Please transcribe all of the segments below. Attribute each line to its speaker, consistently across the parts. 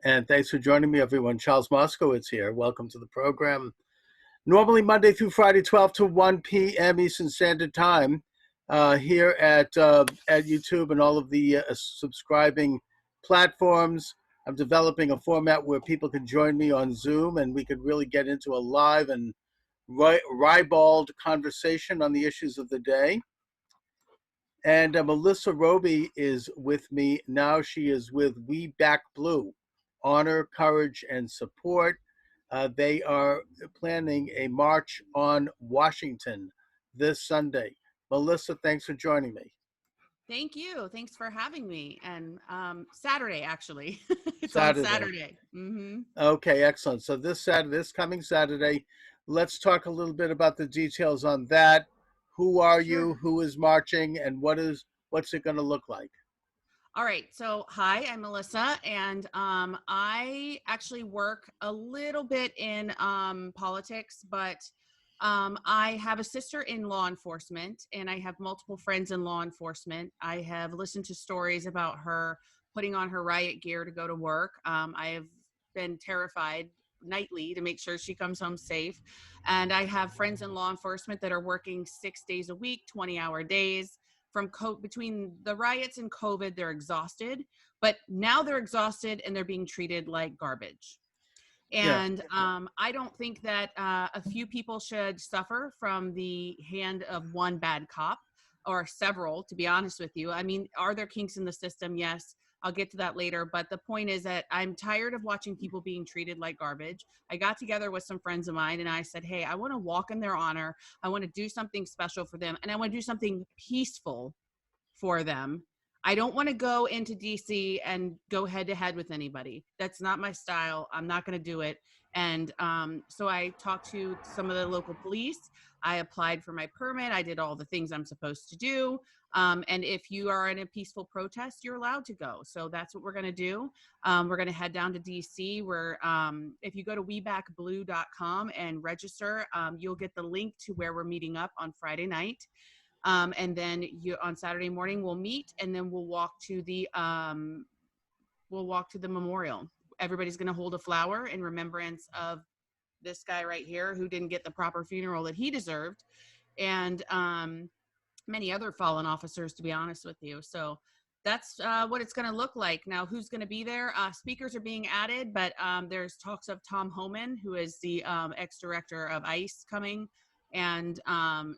Speaker 1: And thanks for joining me, everyone. Charles Moscowitz here. Welcome to the program. Normally Monday through Friday, 12 to 1 p.m. Eastern Standard Time, here at YouTube and all of the subscribing platforms. I'm developing a format where people can join me on Zoom and we could really get into a live and ribald conversation on the issues of the day. And Melissa Robey is with me now. She is with We Back Blue, Honor, Courage, and Support. They are planning a march on Washington this Sunday. Melissa, thanks for joining me.
Speaker 2: Thank you. Thanks for having me. And Saturday, actually. It's on
Speaker 1: Saturday.
Speaker 2: Saturday. Mm-hmm.
Speaker 1: Okay, excellent. So this coming Saturday, let's talk a little bit about the details on that. Who are you?
Speaker 2: Sure.
Speaker 1: Who is marching? And what's it going to look like?
Speaker 2: All right. So, hi, I'm Melissa, and I actually work a little bit in politics, but I have a sister in law enforcement, and I have multiple friends in law enforcement. I have listened to stories about her putting on her riot gear to go to work. I have been terrified nightly to make sure she comes home safe. And I have friends in law enforcement that are working 6 days a week, 20-hour days. Between the riots and COVID, they're exhausted, but now they're exhausted and they're being treated like garbage.
Speaker 1: Yeah.
Speaker 2: And I don't think that a few people should suffer from the hand of one bad cop, or several, to be honest with you. I mean, are there kinks in the system? Yes. I'll get to that later. But the point is that I'm tired of watching people being treated like garbage. I got together with some friends of mine and I said, hey, I want to walk in their honor. I want to do something special for them. And I want to do something peaceful for them. I don't want to go into DC and go head to head with anybody. That's not my style. I'm not going to do it. And so I talked to some of the local police. I applied for my permit. I did all the things I'm supposed to do. And if you are in a peaceful protest, you're allowed to go. So that's what we're going to do. We're going to head down to DC where if you go to webackblue.com and register, you'll get the link to where we're meeting up on Friday night. And then on Saturday morning we'll meet, and then we'll walk to the memorial. Everybody's going to hold a flower in remembrance of this guy right here who didn't get the proper funeral that he deserved, and many other fallen officers, to be honest with you. So that's what it's going to look like. Now, who's going to be there? Speakers are being added, but there's talks of Tom Homan, who is the ex-director of ICE, coming. And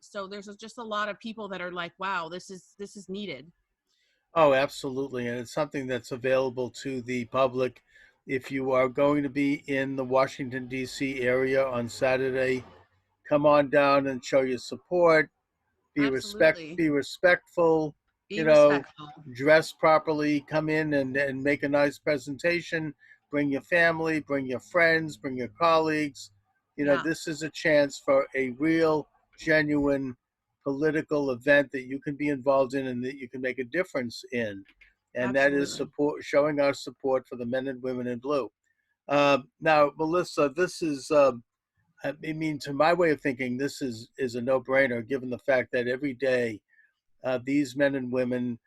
Speaker 2: so there's just a lot of people that are like, wow, this is needed.
Speaker 1: Oh, absolutely. And it's something that's available to the public. If you are going to be in the Washington, D.C. area on Saturday, come on down and show your support.
Speaker 2: Absolutely.
Speaker 1: Be respectful,
Speaker 2: Be respectful.
Speaker 1: dress properly, come in and make a nice presentation. Bring your family, bring your friends, bring your colleagues.
Speaker 2: Yeah,
Speaker 1: This is a chance for a real, genuine political event that you can be involved in and that you can make a difference in. And that is
Speaker 2: absolutely.
Speaker 1: showing our support for the men and women in blue. Now, Melissa, this is, I mean, to my way of thinking, this is a no-brainer, given the fact that every day these men and women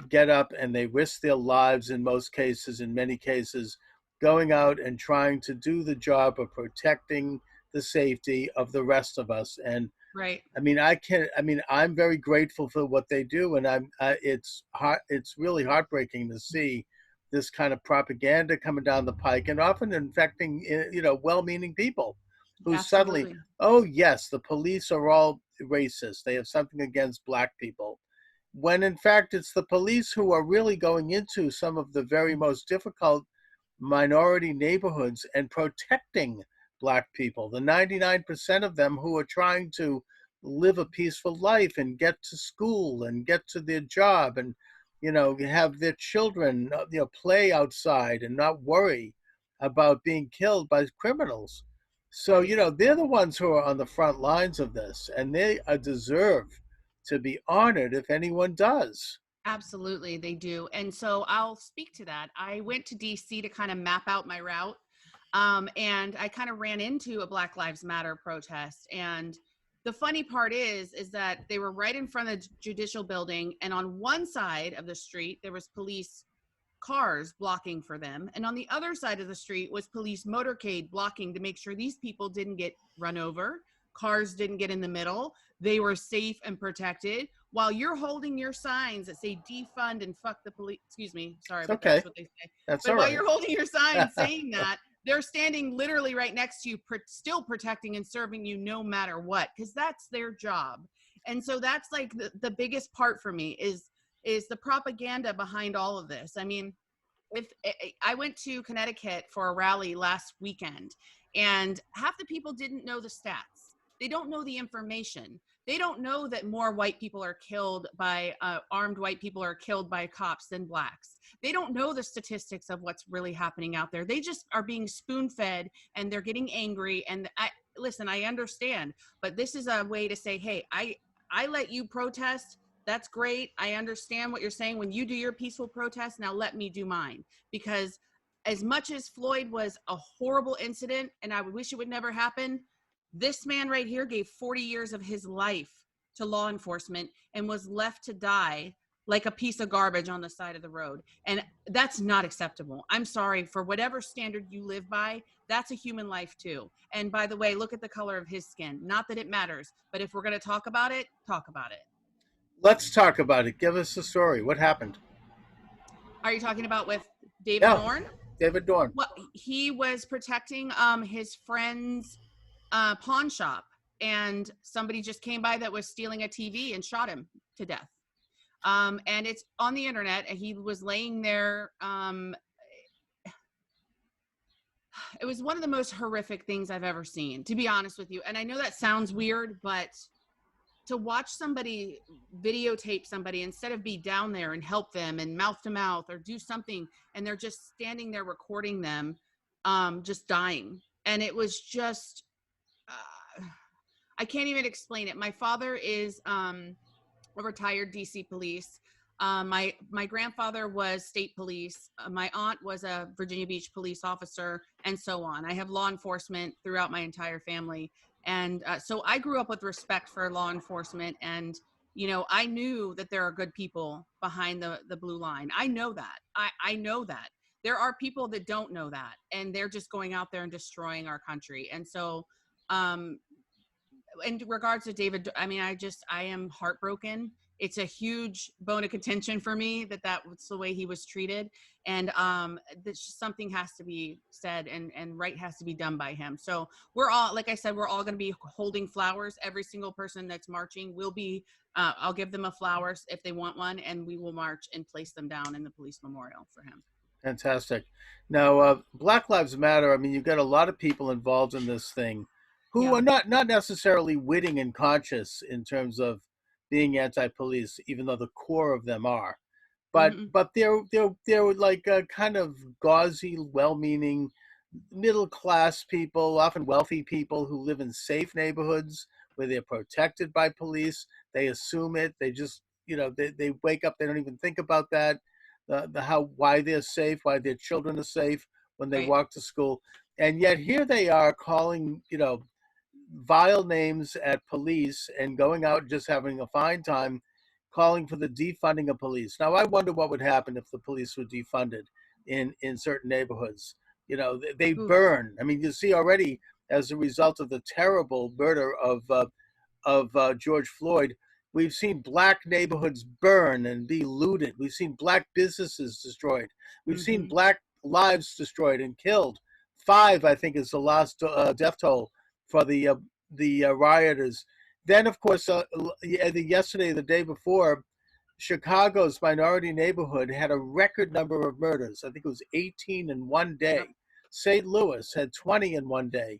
Speaker 1: get up and they risk their lives in many cases, going out and trying to do the job of protecting the safety of the rest of us. And
Speaker 2: Right.
Speaker 1: I mean, I'm very grateful for what they do, and it's really heartbreaking to see this kind of propaganda coming down the pike and often infecting, well-meaning people who suddenly,
Speaker 2: Absolutely.
Speaker 1: oh yes, the police are all racist. They have something against black people. When in fact, it's the police who are really going into some of the very most difficult minority neighborhoods and protecting black people, the 99% of them who are trying to live a peaceful life and get to school and get to their job and have their children play outside and not worry about being killed by criminals. So
Speaker 2: Right.
Speaker 1: they're the ones who are on the front lines of this, and they deserve to be honored if anyone does.
Speaker 2: Absolutely, they do. And so I'll speak to that. I went to DC to kind of map out my route. And I kind of ran into a Black Lives Matter protest. And the funny part is that they were right in front of the judicial building. And on one side of the street, there was police cars blocking for them. And on the other side of the street was police motorcade blocking to make sure these people didn't get run over. Cars didn't get in the middle. They were safe and protected while you're holding your signs that say defund and fuck the police. Excuse me. Sorry,
Speaker 1: It's
Speaker 2: but
Speaker 1: okay.
Speaker 2: that's what they say.
Speaker 1: That's
Speaker 2: But
Speaker 1: all
Speaker 2: while
Speaker 1: right.
Speaker 2: you're holding your sign saying that, they're standing literally right next to you, still protecting and serving you no matter what, because that's their job. And so that's like the biggest part for me is the propaganda behind all of this. I mean, if I went to Connecticut for a rally last weekend, and half the people didn't know the stats. They don't know the information. They don't know that more white people are killed by armed white people are killed by cops than blacks. They don't know the statistics of what's really happening out there. They just are being spoon-fed, and they're getting angry. And listen, I understand, but this is a way to say, hey, I let you protest. That's great. I understand what you're saying. When you do your peaceful protest, now let me do mine. Because as much as Floyd was a horrible incident, and I wish it would never happen, this man right here gave 40 years of his life to law enforcement and was left to die like a piece of garbage on the side of the road. And that's not acceptable. I'm sorry, for whatever standard you live by, that's a human life too. And by the way, look at the color of his skin. Not that it matters, but if we're going to talk about it, talk about it.
Speaker 1: Let's talk about it. Give us the story. What happened?
Speaker 2: Are you talking about with David
Speaker 1: Yeah,
Speaker 2: Dorn?
Speaker 1: David Dorn.
Speaker 2: Well, he was protecting his friend's pawn shop, and somebody just came by that was stealing a TV and shot him to death. And it's on the internet, and he was laying there. It was one of the most horrific things I've ever seen, to be honest with you. And I know that sounds weird, but to watch somebody videotape somebody instead of be down there and help them and mouth to mouth or do something, and they're just standing there recording them, just dying. And it was just, I can't even explain it. My father is a retired DC police. My grandfather was state police. My aunt was a Virginia Beach police officer, and so on. I have law enforcement throughout my entire family. And so I grew up with respect for law enforcement. And, you know, I knew that there are good people behind the blue line. I know that. I know that. There are people that don't know that, and they're just going out there and destroying our country. And so, in regards to David, I mean, I am heartbroken. It's a huge bone of contention for me that was the way he was treated. And something has to be said, and right has to be done by him. So we're all, like I said, we're all going to be holding flowers. Every single person that's marching will be, I'll give them a flowers if they want one, and we will march and place them down in the police memorial for him.
Speaker 1: Fantastic. Now, Black Lives Matter. I mean, you've got a lot of people involved in this thing who
Speaker 2: Yeah.
Speaker 1: are not necessarily witting and conscious in terms of being anti-police, even though the core of them are. But
Speaker 2: Mm-hmm.
Speaker 1: but they're like kind of gauzy, well-meaning, middle-class people, often wealthy people who live in safe neighborhoods where they're protected by police. They assume it. They just, they wake up. They don't even think about that. Why they're safe, why their children are safe when they
Speaker 2: Right.
Speaker 1: walk to school, and yet here they are calling, vile names at police and going out and just having a fine time, calling for the defunding of police. Now, I wonder what would happen if the police were defunded in certain neighborhoods. They
Speaker 2: Oof.
Speaker 1: burn. I mean, you see already as a result of the terrible murder of George Floyd, we've seen black neighborhoods burn and be looted. We've seen black businesses destroyed. We've seen
Speaker 2: Mm-hmm.
Speaker 1: black lives destroyed and killed. 5, I think, is the last death toll for the rioters. Then, of course, yesterday, the day before, Chicago's minority neighborhood had a record number of murders. I think it was 18 in one day.
Speaker 2: Yep.
Speaker 1: St. Louis had 20 in one day.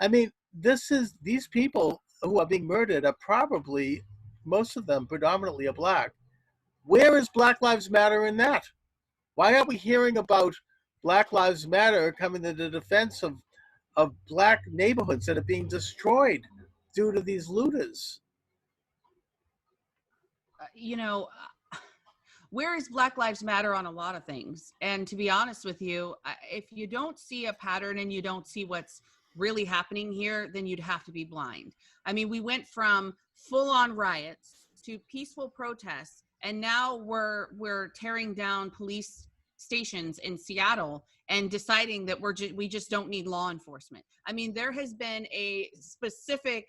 Speaker 1: I mean, these people who are being murdered are probably, most of them predominantly, are black. Where is Black Lives Matter in that? Why aren't we hearing about Black Lives Matter coming to the defense of black neighborhoods that are being destroyed due to these looters?
Speaker 2: You know, where is Black Lives Matter on a lot of things? And to be honest with you, if you don't see a pattern and you don't see what's really happening here, then you'd have to be blind. I mean, we went from full-on riots to peaceful protests, and now we're tearing down police stations in Seattle and deciding that we just don't need law enforcement. I mean, there has been a specific,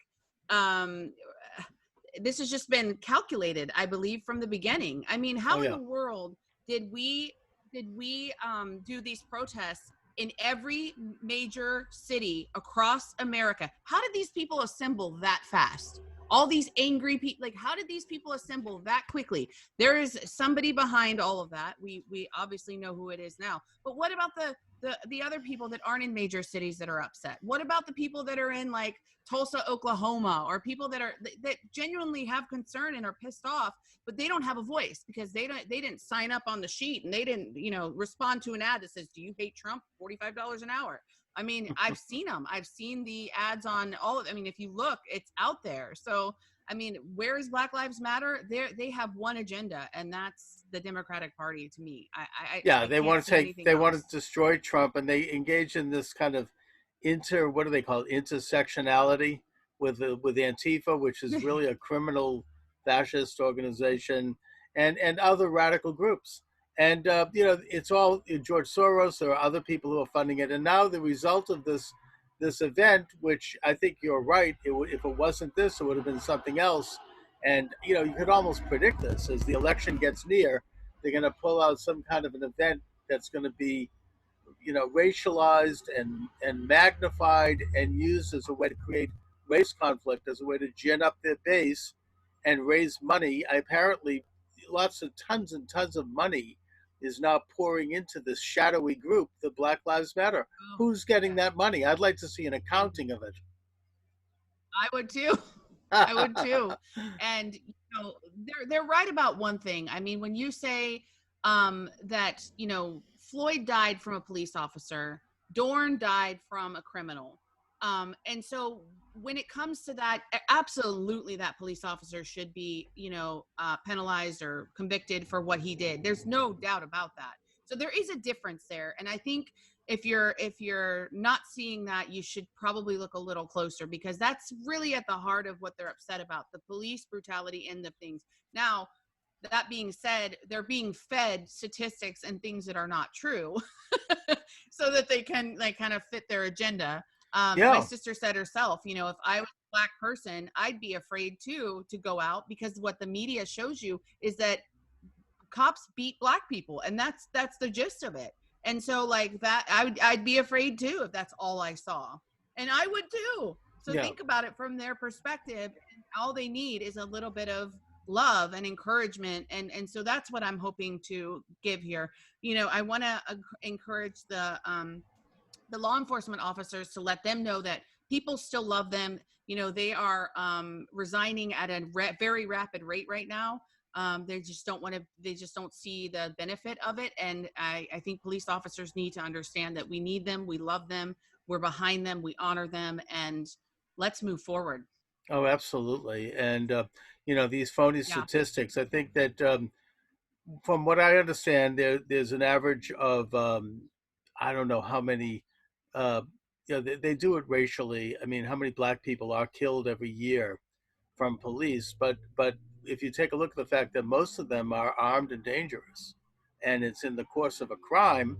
Speaker 2: this has just been calculated, I believe, from the beginning. I mean, how in the world did we do these protests in every major city across America? How did these people assemble that fast? All these angry people, like, how did these people assemble that quickly? There is somebody behind all of that. We obviously know who it is now. But what about the other people that aren't in major cities that are upset? What about the people that are in like Tulsa, Oklahoma, or people that genuinely have concern and are pissed off, but they don't have a voice because they didn't sign up on the sheet and they didn't, respond to an ad that says, "Do you hate Trump? $45 an hour." I mean, I've seen them. I've seen the ads on all of, I mean, if you look, it's out there. So, I mean, where is Black Lives Matter? They have one agenda, and that's the Democratic Party to me.
Speaker 1: They want to destroy Trump, and they engage in this kind of what do they call it? Intersectionality with Antifa, which is really a criminal fascist organization, and other radical groups. And, it's all George Soros or other people who are funding it. And now the result of this event, which I think you're right, if it wasn't this, it would have been something else. And, you could almost predict this. As the election gets near, they're going to pull out some kind of an event that's going to be, racialized and magnified and used as a way to create race conflict, as a way to gin up their base and raise money. Apparently, tons and tons of money is now pouring into this shadowy group, the Black Lives Matter. Who's getting that money? I'd like to see an accounting of it.
Speaker 2: I would too. I would too. And they're right about one thing. I mean, when you say that Floyd died from a police officer, Dorn died from a criminal, and so when it comes to that, absolutely that police officer should be, penalized or convicted for what he did. There's no doubt about that. So there is a difference there. And I think if you're not seeing that, you should probably look a little closer, because that's really at the heart of what they're upset about, the police brutality and the things. Now, that being said, they're being fed statistics and things that are not true so that they can kind of fit their agenda. My sister said herself, if I was a Black person, I'd be afraid too to go out, because what the media shows you is that cops beat Black people, and that's the gist of it. And so that, I'd be afraid too if that's all I saw, and I would too. So think about it from their perspective. All they need is a little bit of love and encouragement, and so that's what I'm hoping to give here. I want to encourage the law enforcement officers to let them know that people still love them. They are resigning at a very rapid rate right now. They just don't see the benefit of it. And I think police officers need to understand that we need them. We love them. We're behind them. We honor them, and let's move forward.
Speaker 1: Oh, absolutely. And, these phony statistics, I think that from what I understand, there's an average of, I don't know how many, they do it racially. I mean, how many Black people are killed every year from police? But if you take a look at the fact that most of them are armed and dangerous, and it's in the course of a crime,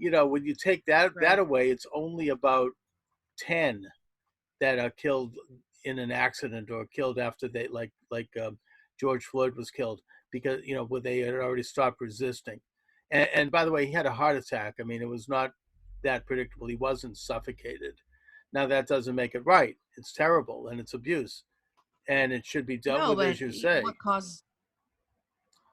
Speaker 1: when you take that away, it's only about 10 that are killed in an accident or killed after they George Floyd was killed, because where they had already stopped resisting. And by the way, he had a heart attack. I mean, it was not that predictable. He wasn't suffocated. Now that doesn't make it right. It's terrible and it's abuse, and it should be dealt with, as you say.
Speaker 2: What caused?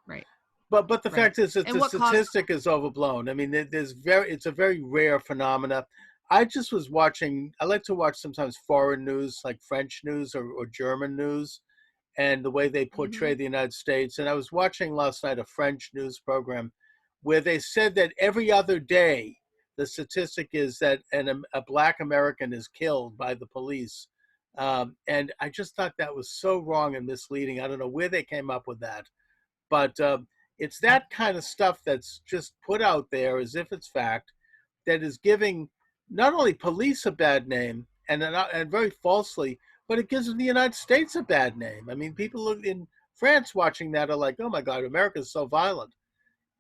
Speaker 2: Right.
Speaker 1: But the fact is that the statistic is overblown. I mean, it's a very rare phenomena. I just was watching. I like to watch sometimes foreign news, like French news or German news, and the way they portray the United States. And I was watching last night a French news program where they said that every other day, the statistic is that a Black American is killed by the police. And I just thought that was so wrong and misleading. I don't know where they came up with that. But it's that kind of stuff that's just put out there as if it's fact, that is giving not only police a bad name, and very falsely, but it gives the United States a bad name. I mean, people in France watching that are like, oh my God, America's so violent.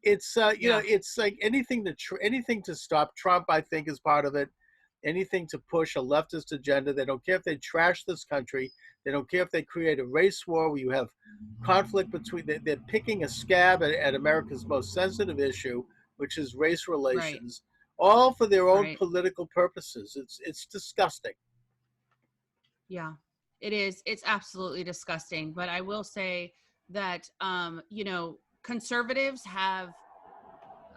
Speaker 1: it's
Speaker 2: Yeah,
Speaker 1: it's like anything to stop Trump, I think, is part of it. Anything to push a leftist agenda. They don't care if they trash this country. They don't care if they create a race war where you have conflict between. They're picking a scab at America's most sensitive issue, which is race
Speaker 2: right,
Speaker 1: relations, all for their own
Speaker 2: right.
Speaker 1: political purposes. It's disgusting.
Speaker 2: Yeah, it is. It's absolutely disgusting. But I will say that, conservatives have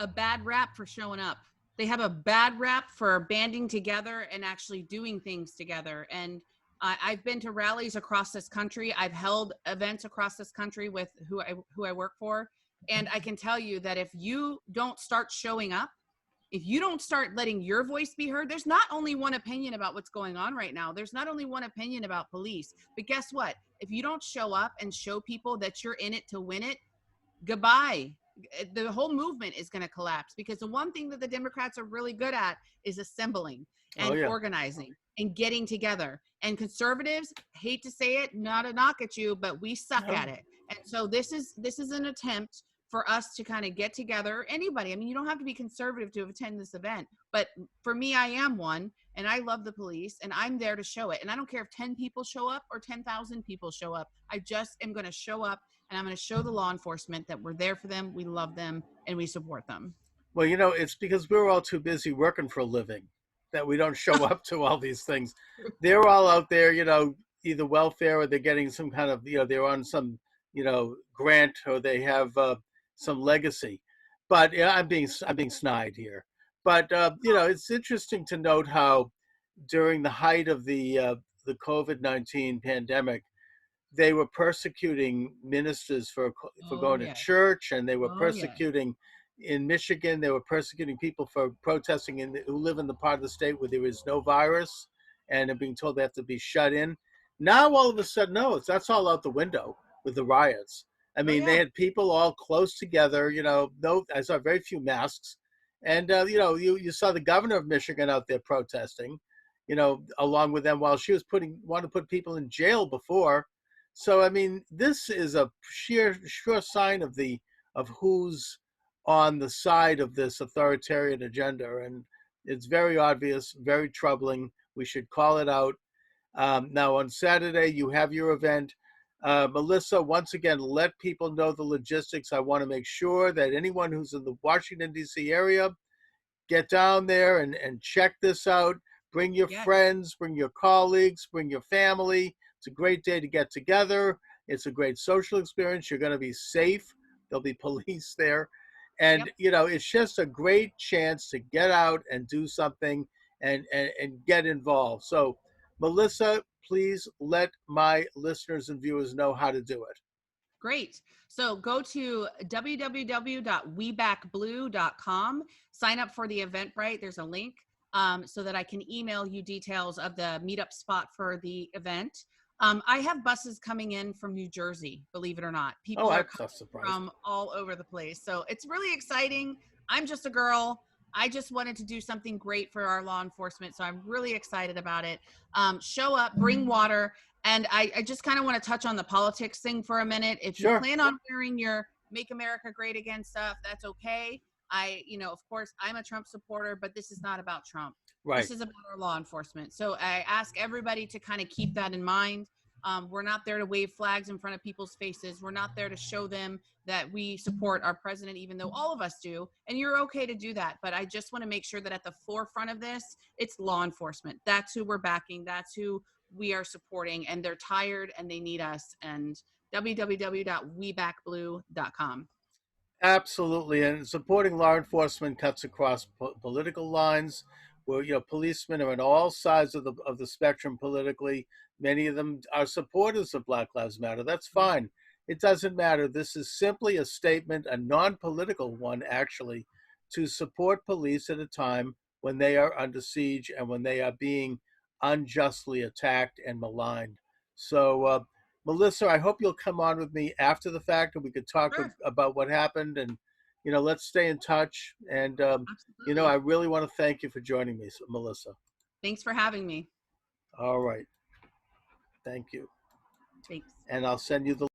Speaker 2: a bad rap for showing up. They have a bad rap for banding together and actually doing things together. And I've been to rallies across this country. I've held events across this country with who I work for, and I can tell you that if you don't start showing up, if you don't start letting your voice be heard, there's not only one opinion about what's going on right now. There's not only one opinion about police, but guess what? If you don't show up and show people that you're in it to win it, goodbye. The whole movement is going to collapse, because the one thing that the Democrats are really good at is assembling
Speaker 1: Oh
Speaker 2: and
Speaker 1: yeah.
Speaker 2: organizing and getting together. And conservatives, hate to say it, not a knock at you, but we suck
Speaker 1: No.
Speaker 2: at it. And so this is an attempt for us to kind of get together. Anybody, I mean, you don't have to be conservative to attend this event, but for me, I am one, and I love the police, and I'm there to show it. And I don't care if 10 people show up or 10,000 people show up. I just am going to show up, and I'm going to show the law enforcement that we're there for them, we love them, and we support them.
Speaker 1: Well, it's because we're all too busy working for a living that we don't show up to all these things. They're all out there, either welfare or they're getting some kind of, they're on some, grant, or they have some legacy. But yeah, I'm being snide here. But it's interesting to note how during the height of the COVID-19 pandemic, they were persecuting ministers for
Speaker 2: Oh,
Speaker 1: going to
Speaker 2: yes.
Speaker 1: church, and they were
Speaker 2: Oh, yes.
Speaker 1: persecuting in Michigan. They were persecuting people for protesting who live in the part of the state where there is no virus, and are being told they have to be shut in. Now all of a sudden, no, that's all out the window with the riots. I
Speaker 2: Oh,
Speaker 1: mean, they
Speaker 2: yeah.
Speaker 1: had people all close together. No, I saw very few masks, and you saw the governor of Michigan out there protesting, along with them, while she was wanted to put people in jail before. So I mean, this is a sure sign of who's on the side of this authoritarian agenda, and it's very obvious, very troubling. We should call it out. Now on Saturday, you have your event. Melissa, once again, let people know the logistics. I want to make sure that anyone who's in the Washington, D.C. area, get down there and check this out. Bring your
Speaker 2: Yes.
Speaker 1: friends, bring your colleagues, bring your family. It's a great day to get together. It's a great social experience. You're going to be safe. There'll be police there. And,
Speaker 2: Yep.
Speaker 1: it's just a great chance to get out and do something and get involved. So, Melissa, please let my listeners and viewers know how to do it.
Speaker 2: Great. So go to www.webackblue.com, sign up for the Eventbrite. There's a link so that I can email you details of the meetup spot for the event. I have buses coming in from New Jersey, believe it or not.
Speaker 1: Oh,
Speaker 2: People are
Speaker 1: I'm
Speaker 2: coming
Speaker 1: not surprised.
Speaker 2: from all over the place. So it's really exciting. I'm just a girl. I just wanted to do something great for our law enforcement. So I'm really excited about it. Show up, bring water. And I just kind of want to touch on the politics thing for a minute. If you
Speaker 1: Sure.
Speaker 2: plan on wearing your Make America Great Again stuff, that's okay. Of course, I'm a Trump supporter, but this is not about Trump.
Speaker 1: Right.
Speaker 2: This is about our law enforcement. So I ask everybody to kind of keep that in mind. We're not there to wave flags in front of people's faces. We're not there to show them that we support our president, even though all of us do. And you're okay to do that. But I just want to make sure that at the forefront of this, it's law enforcement. That's who we're backing. That's who we are supporting. And they're tired and they need us. And www.webackblue.com.
Speaker 1: Absolutely, and supporting law enforcement cuts across political lines. Where policemen are on all sides of the spectrum politically. Many of them are supporters of Black Lives Matter. That's fine. It doesn't matter. This is simply a statement, a non-political one, actually, to support police at a time when they are under siege and when they are being unjustly attacked and maligned. So, Melissa, I hope you'll come on with me after the fact and we could talk
Speaker 2: Sure.
Speaker 1: about what happened, and let's stay in touch. And I
Speaker 2: Absolutely.
Speaker 1: really want to thank you for joining me, Melissa.
Speaker 2: Thanks for having me.
Speaker 1: All right, thank you,
Speaker 2: Thanks.
Speaker 1: and I'll send you the